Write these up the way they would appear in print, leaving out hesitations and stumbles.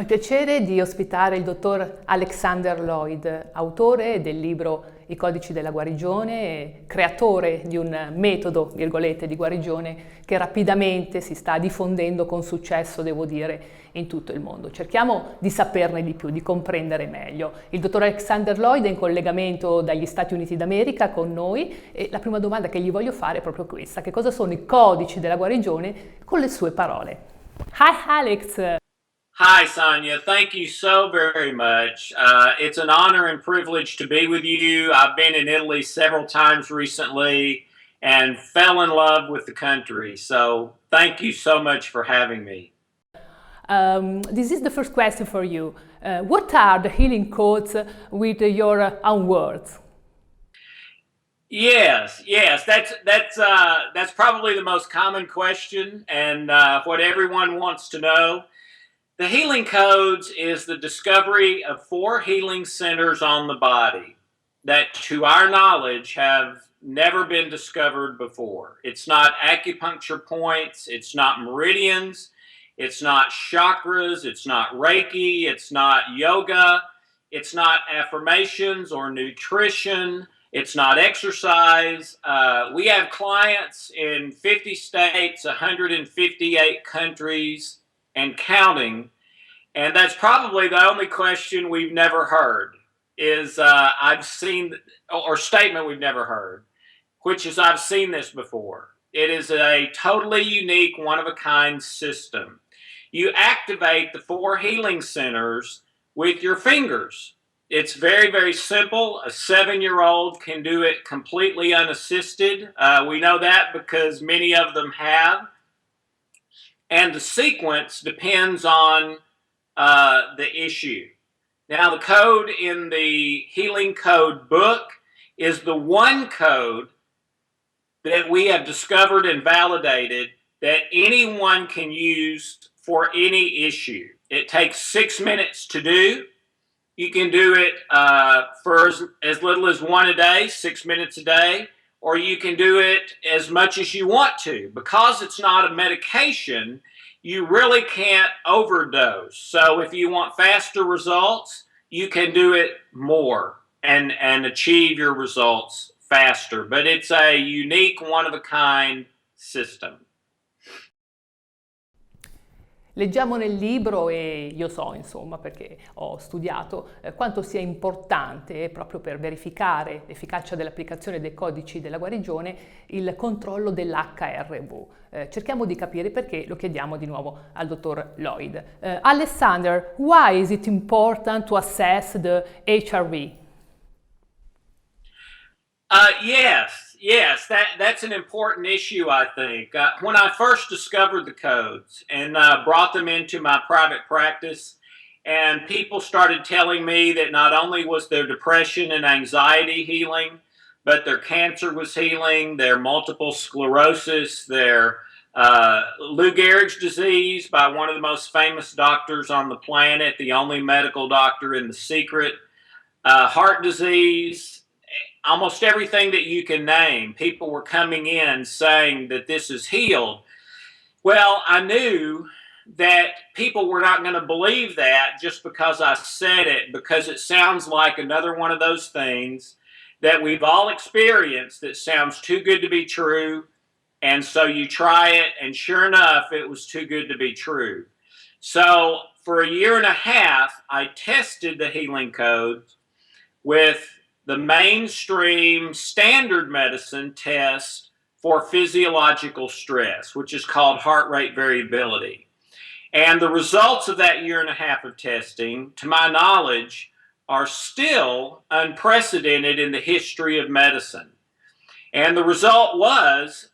Ho il piacere di ospitare il dottor Alexander Loyd, autore del libro I Codici della Guarigione e creatore di un metodo, virgolette, di guarigione che rapidamente si sta diffondendo con successo, devo dire, in tutto il mondo. Cerchiamo di saperne di più, di comprendere meglio. Il dottor Alexander Loyd è in collegamento dagli Stati Uniti d'America con noi e la prima domanda che gli voglio fare è proprio questa: che cosa sono i codici della guarigione con le sue parole? Hi Alex! Hi, Sonia. Thank you so very much. It's an honor and privilege to be with you. I've been in Italy several times recently and fell in love with the country. So thank you so much for having me. This is the first question for you. What are the healing codes with your own words? Yes, that's probably the most common question and what everyone wants to know. The healing codes is the discovery of 4 healing centers on the body that, to our knowledge, have never been discovered before. It's not acupuncture points, it's not meridians, it's not chakras, it's not Reiki, it's not yoga, it's not affirmations or nutrition, it's not exercise. We have clients in 50 states, 158 countries, and counting, and that's probably the only question we've never heard is I've seen, or statement we've never heard, which is I've seen this before. It is a totally unique, one-of-a-kind system. You activate the 4 healing centers with your fingers. It's very, very simple. A 7-year-old can do it completely unassisted. We know that because many of them have. And the sequence depends on the issue. Now, the code in the Healing Code book is the one code that we have discovered and validated that anyone can use for any issue. It takes 6 minutes to do. You can do it for as little as 1 a day, 6 minutes a day, or you can do it as much as you want to. Because it's not a medication, you really can't overdose. So if you want faster results, you can do it more and achieve your results faster. But it's a unique, one-of-a-kind system. Leggiamo nel libro, e io so, insomma, perché ho studiato, quanto sia importante proprio per verificare l'efficacia dell'applicazione dei codici della guarigione il controllo dell'HRV. Cerchiamo di capire perché, lo chiediamo di nuovo al dottor Loyd. Alexander, why is it important to assess the HRV? Yes, that's an important issue, I think. When I first discovered the codes and brought them into my private practice, and people started telling me that not only was their depression and anxiety healing, but their cancer was healing, their multiple sclerosis, their Lou Gehrig's disease by one of the most famous doctors on the planet, the only medical doctor in The Secret, heart disease, almost everything that you can name. People were coming in saying that this is healed. Well, I knew that people were not going to believe that just because I said it, because it sounds like another one of those things that we've all experienced that sounds too good to be true. And so you try it, and sure enough, it was too good to be true. So for 1.5 years, I tested the healing codes with the mainstream standard medicine test for physiological stress, which is called heart rate variability. And the results of that 1.5 years of testing, to my knowledge, are still unprecedented in the history of medicine. And the result was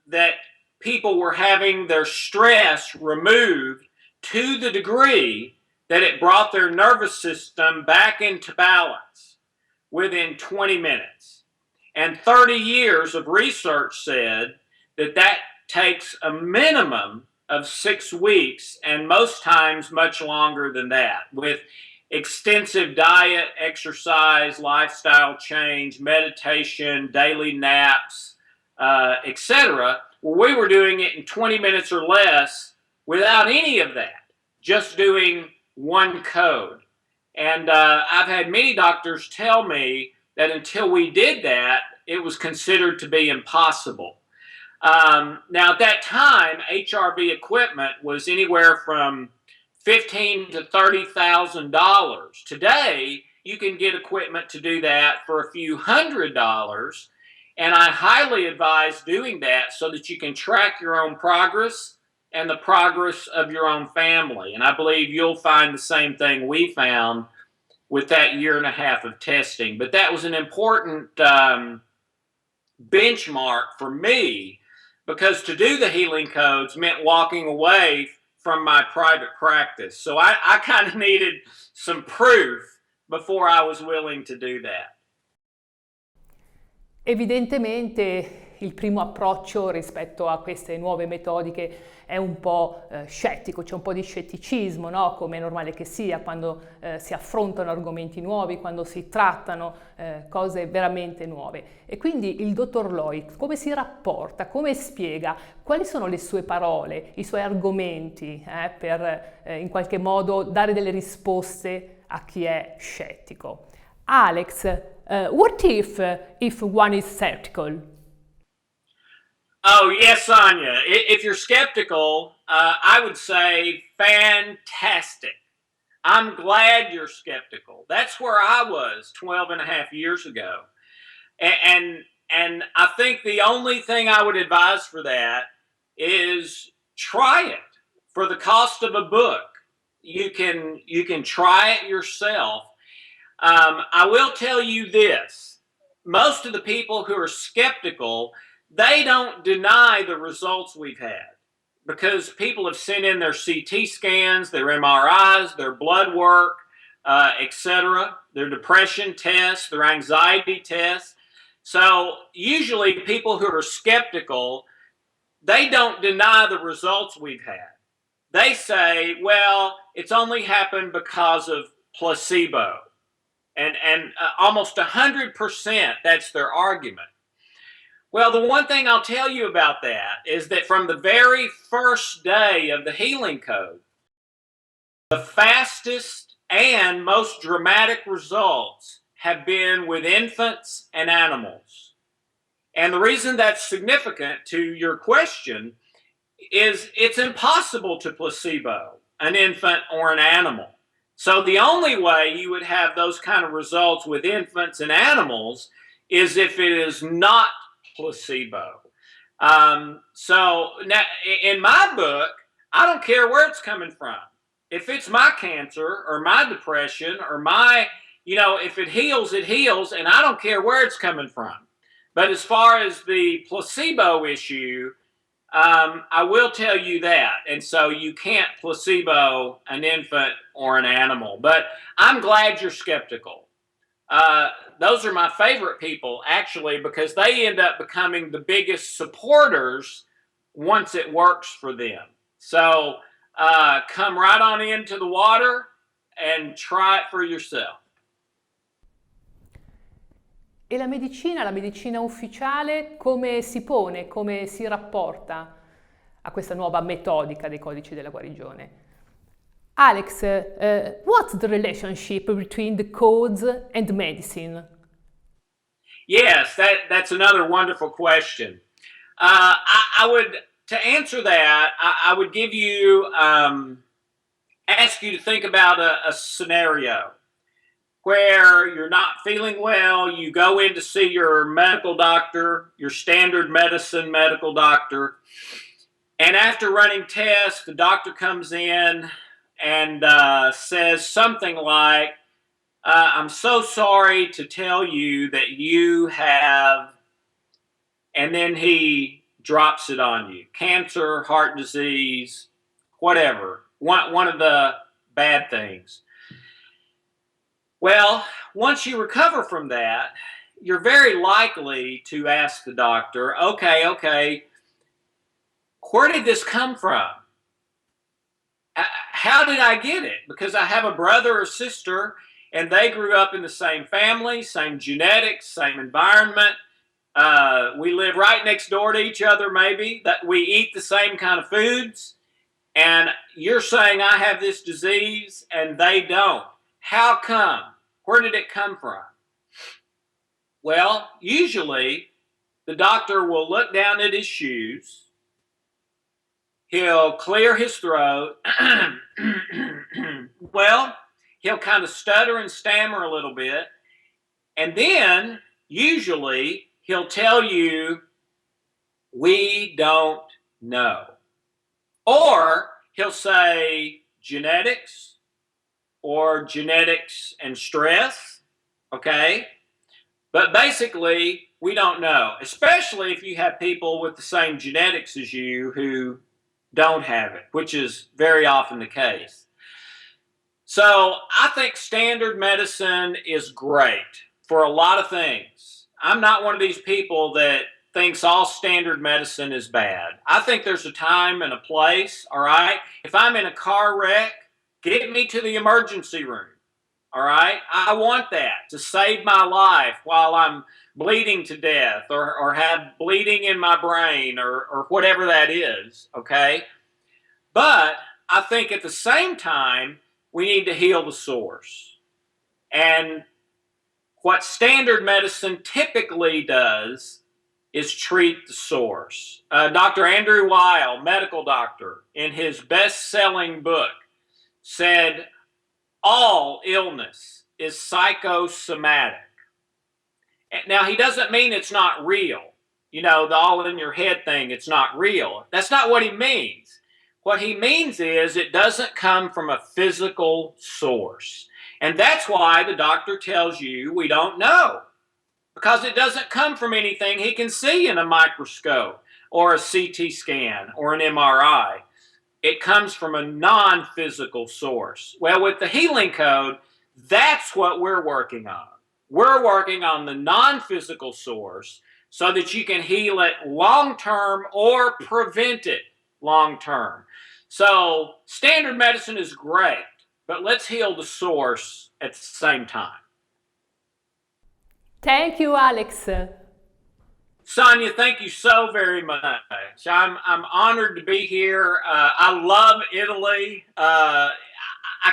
that people were having their stress removed to the degree that it brought their nervous system back into balance within 20 minutes. And 30 years of research said that that takes a minimum of 6 weeks, and most times much longer than that, with extensive diet, exercise, lifestyle change, meditation, daily naps, etc. Well, we were doing it in 20 minutes or less without any of that, just doing one code. And I've had many doctors tell me that until we did that, it was considered to be impossible. Now, at that time, HRV equipment was anywhere from $15,000 to $30,000. Today, you can get equipment to do that for a few $100s, and I highly advise doing that so that you can track your own progress and the progress of your own family. And I believe you'll find the same thing we found with that year and a half of testing. But that was an important benchmark for me, because to do the healing codes meant walking away from my private practice. So I kind of needed some proof before I was willing to do that. Evidentemente il primo approccio rispetto a queste nuove metodiche è un po' scettico, c'è un po' di scetticismo, no? Come è normale che sia quando si affrontano argomenti nuovi, quando si trattano cose veramente nuove. E quindi il dottor Loyd come si rapporta, come spiega, quali sono le sue parole, i suoi argomenti per in qualche modo dare delle risposte a chi è scettico. Alex, what if one is skeptical? Oh, yes, Sonia. If you're skeptical, I would say fantastic. I'm glad you're skeptical. That's where I was 12 and a half years ago. And I think the only thing I would advise for that is try it for the cost of a book. You can try it yourself. I will tell you this. Most of the people who are skeptical, they don't deny the results we've had, because people have sent in their CT scans, their MRIs, their blood work, etc., their depression tests, their anxiety tests. So usually people who are skeptical, they don't deny the results we've had. They say, well, it's only happened because of placebo. And almost 100%, that's their argument. Well, the one thing I'll tell you about that is that from the very first day of the healing code, the fastest and most dramatic results have been with infants and animals. And the reason that's significant to your question is it's impossible to placebo an infant or an animal. So the only way you would have those kind of results with infants and animals is if it is not placebo. So now, in my book, I don't care where it's coming from. If it's my cancer or my depression or my, if it heals, it heals, and I don't care where it's coming from. But as far as the placebo issue, I will tell you that. And so you can't placebo an infant or an animal. But I'm glad you're skeptical. Those are my favorite people, actually, because they end up becoming the biggest supporters once it works for them. So come right on into the water and try it for yourself. E la medicina ufficiale, come si pone, come si rapporta a questa nuova metodica dei codici della guarigione? Alex, what's the relationship between the codes and medicine? Yes, that's another wonderful question. I would, to answer that, I would give you, ask you to think about a scenario where you're not feeling well, you go in to see your medical doctor, your standard medicine medical doctor, and after running tests, the doctor comes in and says something like, I'm so sorry to tell you that you have, and then he drops it on you, cancer, heart disease, whatever, one of the bad things. Well, once you recover from that, you're very likely to ask the doctor, okay, where did this come from? How did I get it? Because I have a brother or sister and they grew up in the same family, same genetics, same environment. We live right next door to each other, maybe, that we eat the same kind of foods. and you're saying I have this disease and they don't. How come? Where did it come from? Well, usually the doctor will look down at his shoes, he'll clear his throat, well, he'll kind of stutter and stammer a little bit, and then usually he'll tell you, we don't know. Or he'll say genetics or genetics and stress, okay? But basically, we don't know, especially if you have people with the same genetics as you who don't have it, which is very often the case. So I think standard medicine is great for a lot of things. I'm not one of these people that thinks all standard medicine is bad. I think there's a time and a place, all right? If I'm in a car wreck, get me to the emergency room, all right? I want that to save my life while I'm bleeding to death or have bleeding in my brain or whatever that is, okay? But I think at the same time, we need to heal the source. And what standard medicine typically does is treat the source. Dr. Andrew Weil, medical doctor, in his best-selling book, said all illness is psychosomatic. Now, he doesn't mean it's not real. You know, the all in your head thing, it's not real. That's not what he means. What he means is it doesn't come from a physical source. And that's why the doctor tells you we don't know. Because it doesn't come from anything he can see in a microscope or a CT scan or an MRI. It comes from a non-physical source. Well, with the healing code, that's what we're working on. We're working on the non-physical source so that you can heal it long-term or prevent it long-term. So standard medicine is great, but let's heal the source at the same time. Thank you, Alex. Sonia, thank you so very much. I'm honored to be here. I love Italy. I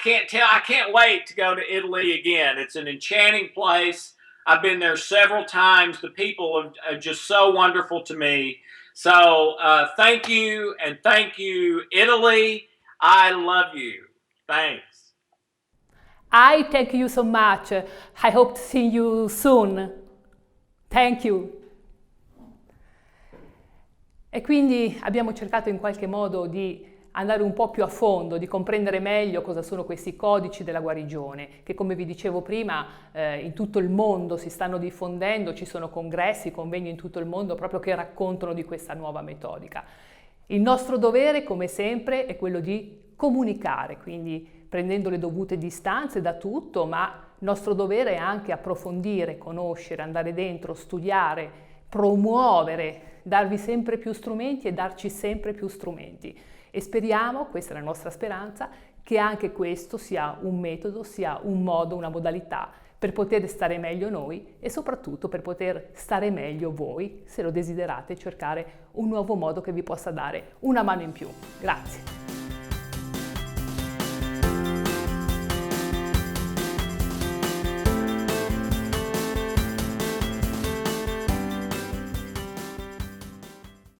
can't wait to go to Italy again. It's an enchanting place. I've been there several times. The people are just so wonderful to me. So thank you, and thank you, Italy. I love you. Thanks. I thank you so much. I hope to see you soon. Thank you. E quindi abbiamo cercato in qualche modo di andare un po' più a fondo, di comprendere meglio cosa sono questi codici della guarigione, che come vi dicevo prima in tutto il mondo si stanno diffondendo, ci sono congressi, convegni in tutto il mondo proprio che raccontano di questa nuova metodica. Il nostro dovere, come sempre, è quello di comunicare, quindi prendendo le dovute distanze da tutto, ma il nostro dovere è anche approfondire, conoscere, andare dentro, studiare, promuovere, darvi sempre più strumenti e darci sempre più strumenti. E speriamo, questa è la nostra speranza, che anche questo sia un metodo, sia un modo, una modalità per poter stare meglio noi e soprattutto per poter stare meglio voi, se lo desiderate, cercare un nuovo modo che vi possa dare una mano in più. Grazie.